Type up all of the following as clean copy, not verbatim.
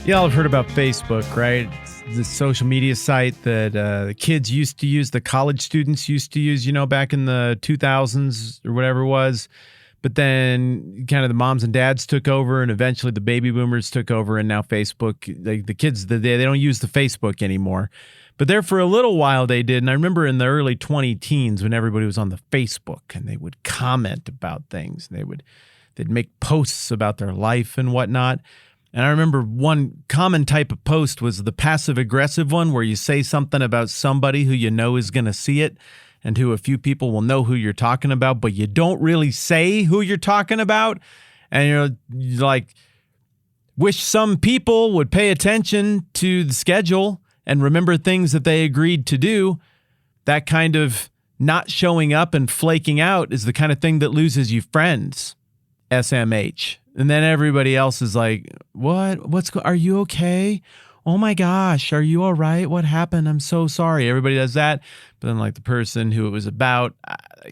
Y'all have heard about Facebook, right? It's the social media site that the kids used to use, the college students used to use, back in the 2000s or whatever it was. But then kind of the moms and dads took over, and eventually the baby boomers took over, and now Facebook, the kids, they don't use the Facebook anymore. But there for a little while they did, and I remember in the early 20-teens when everybody was on the Facebook, and they would comment about things. They'd make posts about their life and whatnot. And I remember one common type of post was the passive-aggressive one, where you say something about somebody who you know is going to see it and who a few people will know who you're talking about, but you don't really say who you're talking about. And you're like, wish some people would pay attention to the schedule and remember things that they agreed to do. That kind of not showing up and flaking out is the kind of thing that loses you friends. SMH. And then everybody else is like, what? Are you okay? Oh my gosh, are you all right? What happened? I'm so sorry. Everybody does that. But then like the person who it was about,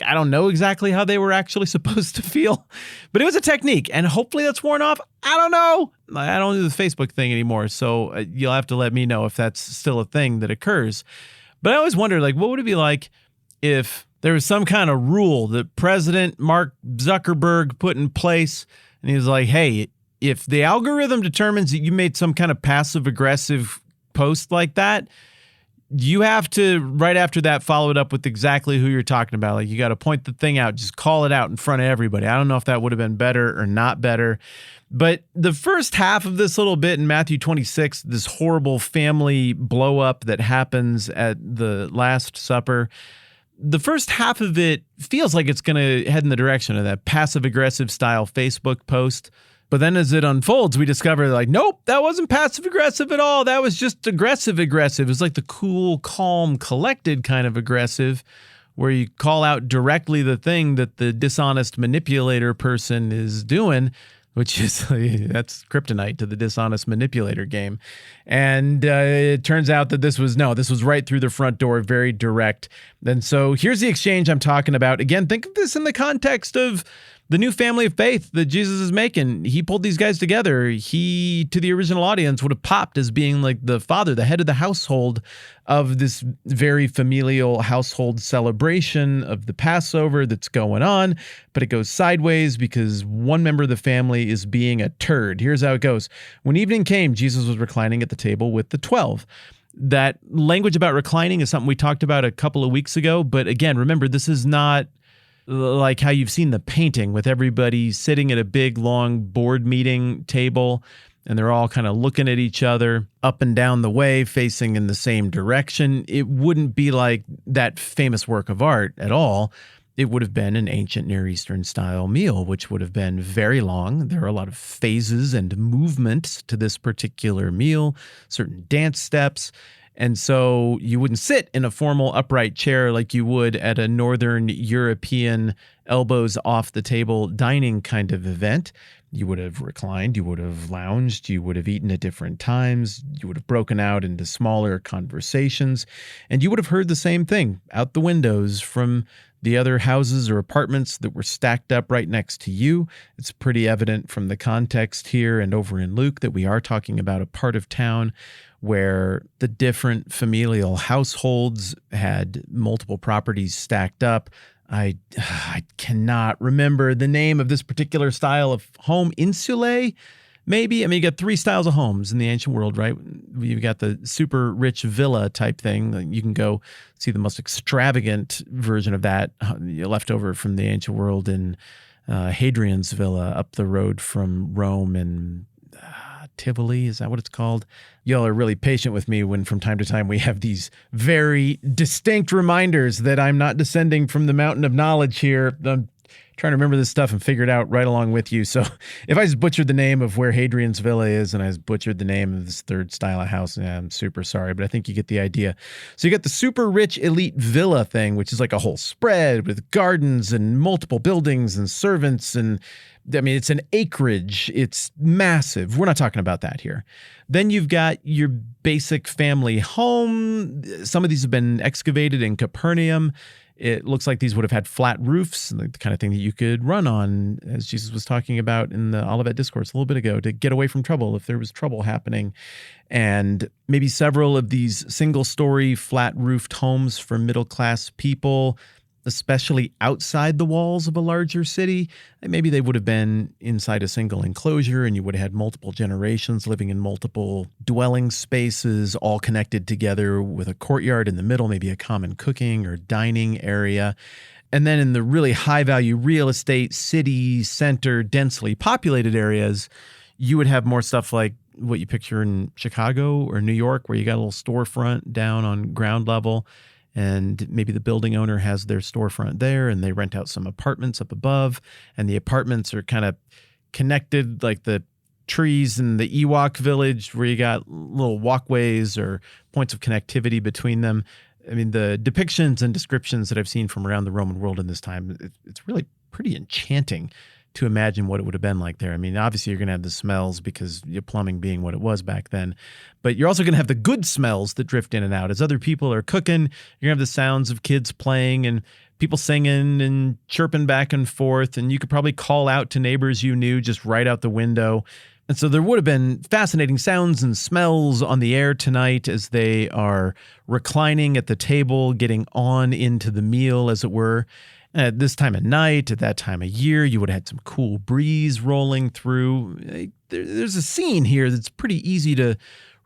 I don't know exactly how they were actually supposed to feel, but it was a technique, and hopefully that's worn off. I don't know. I don't do the Facebook thing anymore, so you'll have to let me know if that's still a thing that occurs. But I always wonder, what would it be like if there was some kind of rule that President Mark Zuckerberg put in place, and he was like, hey, if the algorithm determines that you made some kind of passive-aggressive post like that, you have to, right after that, follow it up with exactly who you're talking about. Like, you got to point the thing out, just call it out in front of everybody. I don't know if that would have been better or not better. But the first half of this little bit in Matthew 26, this horrible family blow up that happens at the Last Supper, the first half of it feels like it's going to head in the direction of that passive-aggressive style Facebook post. But then as it unfolds, we discover nope, that wasn't passive-aggressive at all. That was just aggressive-aggressive. It's like the cool, calm, collected kind of aggressive, where you call out directly the thing that the dishonest manipulator person is doing, which is, that's kryptonite to the dishonest manipulator game. And it turns out that this was right through the front door, very direct. And so here's the exchange I'm talking about. Again, think of this in the context of the new family of faith that Jesus is making. He pulled these guys together. He, to the original audience, would have popped as being like the father, the head of the household of this very familial household celebration of the Passover that's going on. But it goes sideways because one member of the family is being a turd. Here's how it goes. When evening came, Jesus was reclining at the table with the 12. That language about reclining is something we talked about a couple of weeks ago. But again, remember, this is not like how you've seen the painting with everybody sitting at a big, long board meeting table, and they're all kind of looking at each other up and down the way, facing in the same direction. It wouldn't be like that famous work of art at all. It would have been an ancient Near Eastern style meal, which would have been very long. There are a lot of phases and movements to this particular meal, certain dance steps. And so you wouldn't sit in a formal upright chair like you would at a Northern European elbows off the table dining kind of event. You would have reclined, you would have lounged, you would have eaten at different times, you would have broken out into smaller conversations, and you would have heard the same thing out the windows from the other houses or apartments that were stacked up right next to you. It's pretty evident from the context here and over in Luke that we are talking about a part of town where the different familial households had multiple properties stacked up. I cannot remember the name of this particular style of home. Insulae, maybe? I mean, you got three styles of homes in the ancient world, right? You've got the super rich villa type thing. You can go see the most extravagant version of that left over from the ancient world in Hadrian's villa up the road from Rome in Tivoli, is that what it's called? Y'all are really patient with me when from time to time we have these very distinct reminders that I'm not descending from the mountain of knowledge here. I'm trying to remember this stuff and figure it out right along with you. So if I just butchered the name of where Hadrian's Villa is and I just butchered the name of this third style of house, I'm super sorry, but I think you get the idea. So you got the super rich elite villa thing, which is like a whole spread with gardens and multiple buildings and servants, and I mean, it's an acreage. It's massive. We're not talking about that here. Then you've got your basic family home. Some of these have been excavated in Capernaum. It looks like these would have had flat roofs, the kind of thing that you could run on, as Jesus was talking about in the Olivet Discourse a little bit ago, to get away from trouble if there was trouble happening. And maybe several of these single-story, flat-roofed homes for middle-class people, especially outside the walls of a larger city. Maybe they would have been inside a single enclosure, and you would have had multiple generations living in multiple dwelling spaces, all connected together with a courtyard in the middle, maybe a common cooking or dining area. And then in the really high-value real estate, city center, densely populated areas, you would have more stuff like what you picture in Chicago or New York, where you got a little storefront down on ground level. And maybe the building owner has their storefront there and they rent out some apartments up above. And the apartments are kind of connected like the trees in the Ewok village where you got little walkways or points of connectivity between them. I mean, the depictions and descriptions that I've seen from around the Roman world in this time, it's really pretty enchanting to imagine what it would have been like there. I mean, obviously you're going to have the smells because your plumbing being what it was back then, but you're also going to have the good smells that drift in and out. As other people are cooking, you're going to have the sounds of kids playing and people singing and chirping back and forth, and you could probably call out to neighbors you knew just right out the window. And so there would have been fascinating sounds and smells on the air tonight as they are reclining at the table, getting on into the meal, as it were. At this time of night, at that time of year, you would have had some cool breeze rolling through. There's a scene here that's pretty easy to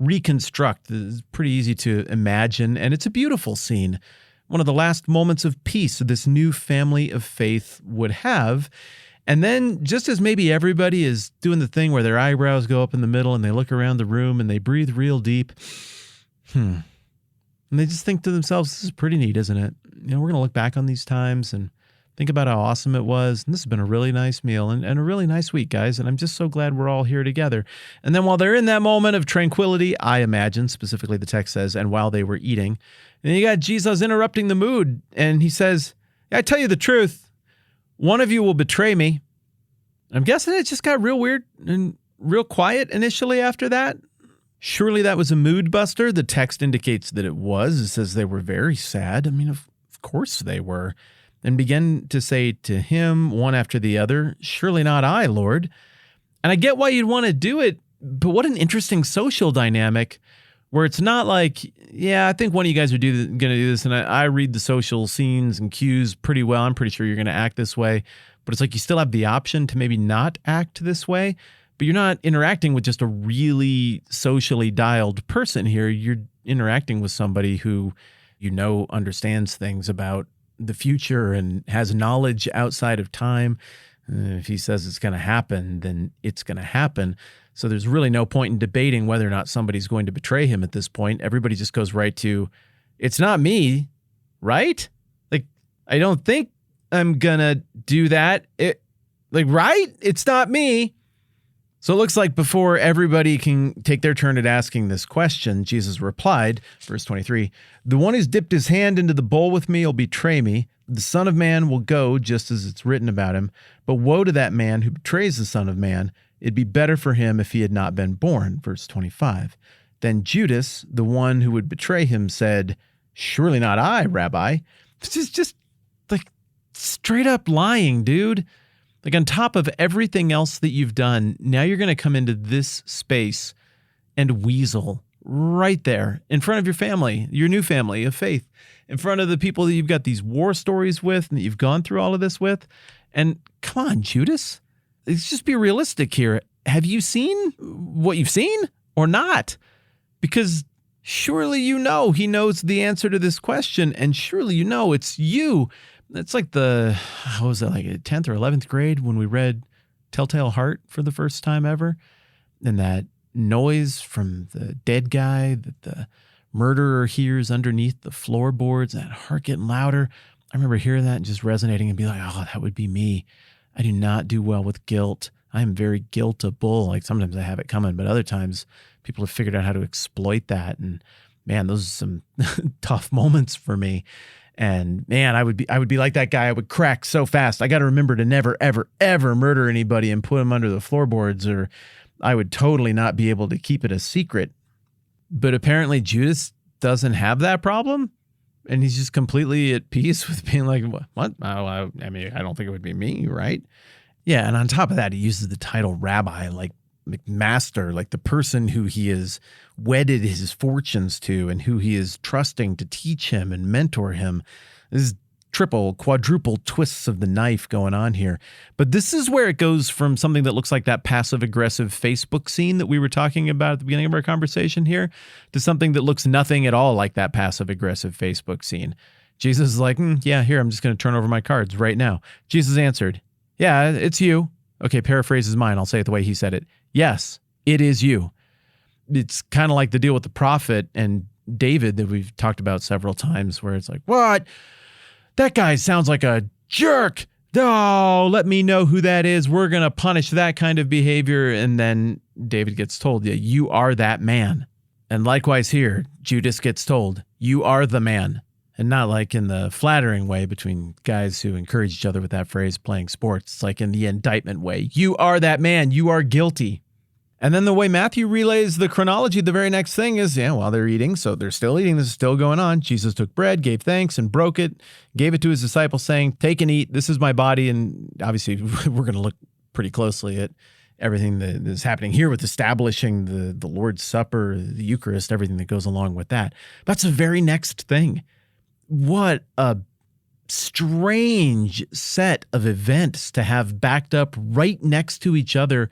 reconstruct. It's pretty easy to imagine, and it's a beautiful scene. One of the last moments of peace this new family of faith would have. And then just as maybe everybody is doing the thing where their eyebrows go up in the middle and they look around the room and they breathe real deep, and they just think to themselves, this is pretty neat, isn't it? You know, we're going to look back on these times and think about how awesome it was. And this has been a really nice meal and a really nice week, guys. And I'm just so glad we're all here together. And then while they're in that moment of tranquility, I imagine, specifically the text says, and while they were eating, and you got Jesus interrupting the mood. And he says, I tell you the truth, one of you will betray me. I'm guessing it just got real weird and real quiet initially after that. Surely that was a mood buster. The text indicates that it was. It says they were very sad. I mean, of course they were. And began to say to him, one after the other, surely not I, Lord. And I get why you'd want to do it, but what an interesting social dynamic where it's not like, yeah, I think one of you guys are going to do this, and I read the social scenes and cues pretty well. I'm pretty sure you're going to act this way. But it's like you still have the option to maybe not act this way, but you're not interacting with just a really socially dialed person here. You're interacting with somebody who you know understands things about the future and has knowledge outside of time. If he says it's going to happen, then it's going to happen. So there's really no point in debating whether or not somebody's going to betray him at this point. Everybody just goes right to, it's not me, right? Like, I don't think I'm going to do that. Right? It's not me. So it looks like before everybody can take their turn at asking this question, Jesus replied, verse 23, the one who's dipped his hand into the bowl with me will betray me. The Son of Man will go just as it's written about him. But woe to that man who betrays the Son of Man. It'd be better for him if he had not been born. Verse 25. Then Judas, the one who would betray him, said, surely not I, Rabbi. This is just like straight up lying, dude. Like on top of everything else that you've done, now you're going to come into this space and weasel right there in front of your family, your new family of faith, in front of the people that you've got these war stories with and that you've gone through all of this with. And come on, Judas, let's just be realistic here. Have you seen what you've seen or not? Because surely you know he knows the answer to this question, and surely you know it's you. It's like what was that, like 10th or 11th grade when we read Telltale Heart for the first time ever? And that noise from the dead guy that the murderer hears underneath the floorboards, that heart getting louder. I remember hearing that and just resonating and be like, oh, that would be me. I do not do well with guilt. I am very guiltable. Like sometimes I have it coming, but other times people have figured out how to exploit that. And man, those are some tough moments for me. And man, I would be like that guy. I would crack so fast. I got to remember to never, ever, ever murder anybody and put them under the floorboards, or I would totally not be able to keep it a secret. But apparently Judas doesn't have that problem. And he's just completely at peace with being like, what? I mean, I don't think it would be me, right? Yeah, and on top of that, he uses the title rabbi, like master, like the person who he has wedded his fortunes to and who he is trusting to teach him and mentor him. This is triple, quadruple twists of the knife going on here. But this is where it goes from something that looks like that passive-aggressive Facebook scene that we were talking about at the beginning of our conversation here to something that looks nothing at all like that passive-aggressive Facebook scene. Jesus is like, yeah, here, I'm just going to turn over my cards right now. Jesus answered, yeah, it's you. Okay, paraphrases mine. I'll say it the way he said it. Yes, it is you. It's kind of like the deal with the prophet and David that we've talked about several times where it's like, what? That guy sounds like a jerk. Oh, let me know who that is. We're going to punish that kind of behavior. And then David gets told, yeah, you are that man. And likewise here, Judas gets told, you are the man. And not like in the flattering way between guys who encourage each other with that phrase playing sports. It's like in the indictment way. You are that man. You are guilty. And then the way Matthew relays the chronology, the very next thing is, yeah, while they're eating, so they're still eating, this is still going on. Jesus took bread, gave thanks, and broke it, gave it to his disciples, saying, take and eat, this is my body. And obviously, we're going to look pretty closely at everything that is happening here with establishing the Lord's Supper, the Eucharist, everything that goes along with that. That's the very next thing. What a strange set of events to have backed up right next to each other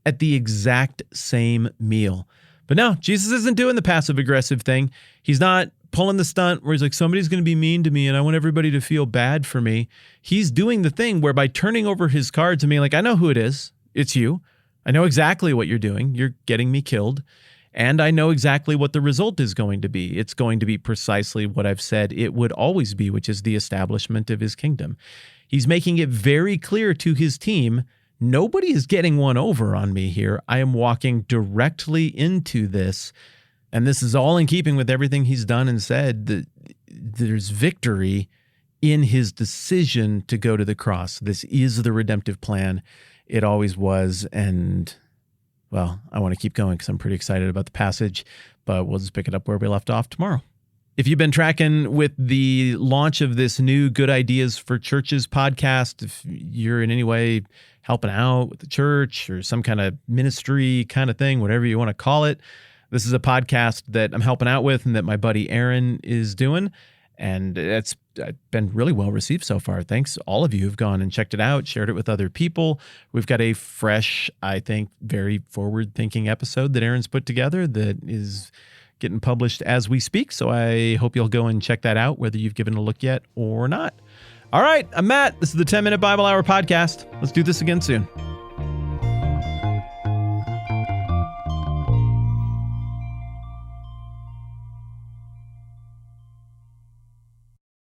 at the exact same meal. But no, Jesus isn't doing the passive-aggressive thing. He's not pulling the stunt where he's like, somebody's going to be mean to me and I want everybody to feel bad for me. He's doing the thing where by turning over his cards and being like, I know who it is. It's you. I know exactly what you're doing. You're getting me killed. And I know exactly what the result is going to be. It's going to be precisely what I've said it would always be, which is the establishment of his kingdom. He's making it very clear to his team, nobody is getting one over on me here. I am walking directly into this. And this is all in keeping with everything he's done and said. That there's victory in his decision to go to the cross. This is the redemptive plan. It always was. And, well, I want to keep going because I'm pretty excited about the passage. But we'll just pick it up where we left off tomorrow. If you've been tracking with the launch of this new Good Ideas for Churches podcast, if you're in any way helping out with the church or some kind of ministry kind of thing, whatever you want to call it, this is a podcast that I'm helping out with and that my buddy Aaron is doing. And it's been really well received so far. Thanks. All of you have gone and checked it out, shared it with other people. We've got a fresh, I think, very forward-thinking episode that Aaron's put together that is getting published as we speak. So I hope you'll go and check that out, whether you've given it a look yet or not. All right, I'm Matt. This is the 10-Minute Bible Hour podcast. Let's do this again soon.